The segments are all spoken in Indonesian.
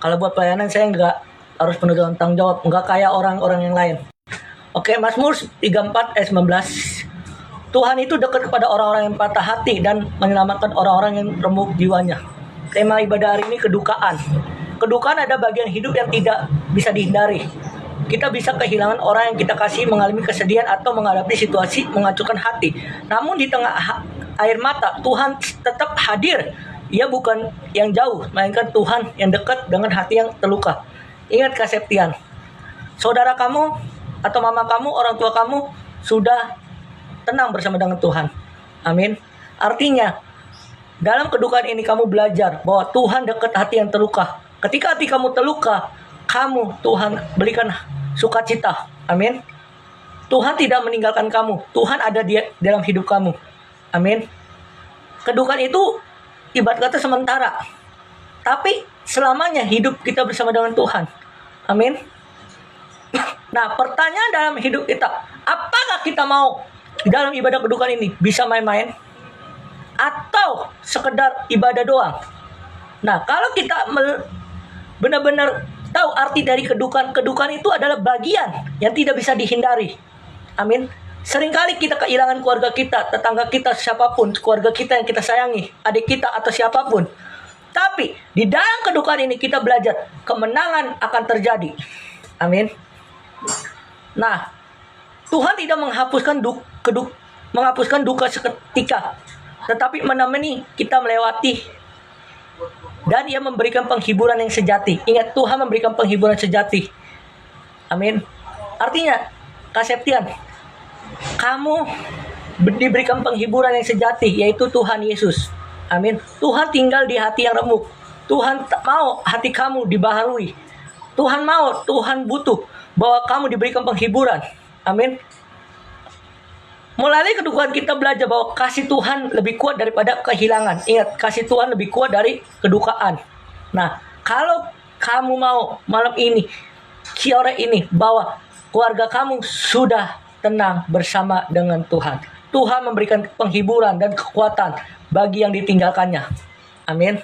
Kalau buat pelayanan saya nggak harus penuh dengan tanggung jawab, nggak kayak orang-orang yang lain. Oke, Mazmur 34 ayat 19. Tuhan itu dekat kepada orang-orang yang patah hati dan menyelamatkan orang-orang yang remuk jiwanya. Tema ibadah hari ini kedukaan. Kedukaan ada bagian hidup yang tidak bisa dihindari. Kita bisa kehilangan orang yang kita kasih, mengalami kesedihan atau menghadapi situasi mengacaukan hati. Namun di tengah air mata, Tuhan tetap hadir. Ia bukan yang jauh, melainkan Tuhan yang dekat dengan hati yang terluka. Ingat kesetiaan. Saudara kamu atau mama kamu, orang tua kamu sudah tenang bersama dengan Tuhan. Amin. Artinya, dalam kedukaan ini kamu belajar bahwa Tuhan dekat hati yang terluka. Ketika hati kamu terluka, Tuhan berikan sukacita. Amin. Tuhan tidak meninggalkan kamu. Tuhan ada di dalam hidup kamu. Amin. Kedukaan itu ibarat kata sementara. Tapi selamanya hidup kita bersama dengan Tuhan. Amin. Nah, pertanyaan dalam hidup kita, apakah kita mau dalam ibadah kedukaan ini bisa main-main? Atau sekedar ibadah doang? Nah, kalau kita benar-benar tahu arti dari kedukaan itu adalah bagian yang tidak bisa dihindari. Amin. Seringkali kita kehilangan keluarga kita, tetangga kita, siapapun, keluarga kita yang kita sayangi, adik kita atau siapapun. Tapi di dalam kedukaan ini kita belajar kemenangan akan terjadi. Amin. Nah, Tuhan tidak menghapuskan duka seketika, tetapi menemani kita melewati, dan Ia memberikan penghiburan yang sejati. Ingat, Tuhan memberikan penghiburan sejati. Amin. Artinya, Kaseptian, kamu diberikan penghiburan yang sejati, yaitu Tuhan Yesus. Amin. Tuhan tinggal di hati yang remuk. Tuhan mau hati kamu dibaharui. Tuhan mau, Tuhan butuh bahwa kamu diberikan penghiburan. Amin. Melalui kedukaan kita belajar bahwa kasih Tuhan lebih kuat daripada kehilangan. Ingat, kasih Tuhan lebih kuat dari kedukaan. Nah, kalau kamu mau malam ini, sore ini, bahwa keluarga kamu sudah tenang bersama dengan Tuhan. Tuhan memberikan penghiburan dan kekuatan bagi yang ditinggalkannya. Amin.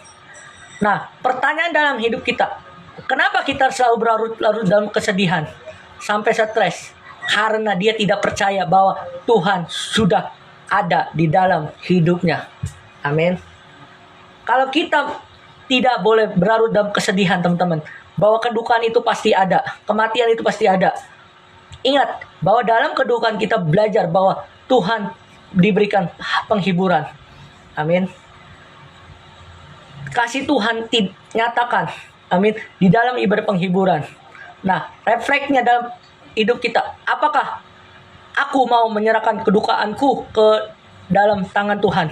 Nah, pertanyaan dalam hidup kita, kenapa kita selalu berlarut-larut dalam kesedihan sampai stres? Karena dia tidak percaya bahwa Tuhan sudah ada di dalam hidupnya. Amin. Kalau kita tidak boleh berlarut dalam kesedihan, teman-teman, bahwa kedukaan itu pasti ada, kematian itu pasti ada. Ingat bahwa dalam kedukaan kita belajar bahwa Tuhan diberikan penghiburan. Amin. Kasih Tuhan nyatakan, amin, di dalam ibadah penghiburan. Nah, refleksnya dalam hidup kita, apakah aku mau menyerahkan kedukaanku ke dalam tangan Tuhan?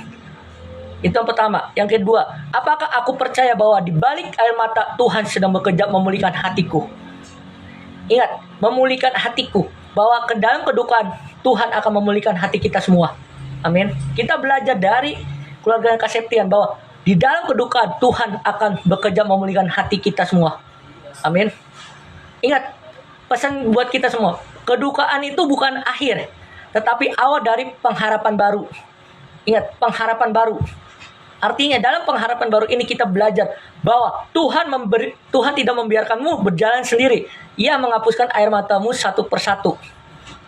Itu yang pertama. Yang kedua, apakah aku percaya bahwa di balik air mata Tuhan sedang bekerja memulihkan hatiku? Ingat, memulihkan hatiku, bahwa ke dalam kedukaan Tuhan akan memulihkan hati kita semua. Amin. Kita belajar dari keluarga yang Kaseptian bahwa di dalam kedukaan Tuhan akan bekerja memulihkan hati kita semua. Amin. Ingat, pesan buat kita semua, kedukaan itu bukan akhir, tetapi awal dari pengharapan baru. Ingat, pengharapan baru. Artinya dalam pengharapan baru ini kita belajar bahwa Tuhan tidak membiarkanmu berjalan sendiri. Ia menghapuskan air matamu satu persatu.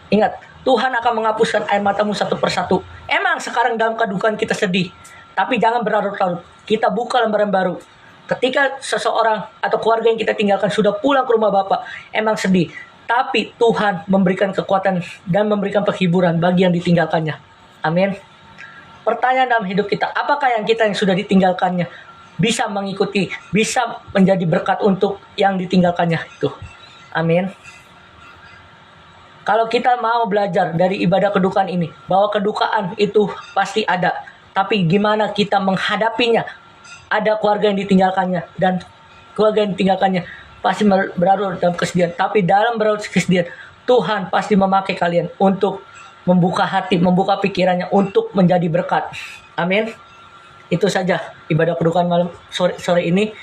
Ingat, Tuhan akan menghapuskan air matamu satu persatu. Emang sekarang dalam kedukaan kita sedih, tapi jangan berlarut-larut. Kita buka lembaran baru. Ketika seseorang atau keluarga yang kita tinggalkan sudah pulang ke rumah Bapa, emang sedih. Tapi Tuhan memberikan kekuatan dan memberikan penghiburan bagi yang ditinggalkannya. Amin. Pertanyaan dalam hidup kita, apakah yang sudah ditinggalkannya bisa mengikuti, bisa menjadi berkat untuk yang ditinggalkannya itu? Amin. Kalau kita mau belajar dari ibadah kedukaan ini, bahwa kedukaan itu pasti ada, tapi gimana kita menghadapinya? Ada keluarga yang ditinggalkannya, dan keluarga yang ditinggalkannya pasti berlarut dalam kesedihan. Tapi dalam berlarut kesedihan, Tuhan pasti memakai kalian untuk membuka hati, membuka pikirannya untuk menjadi berkat. Amin. Itu saja ibadah kedukaan malam sore ini.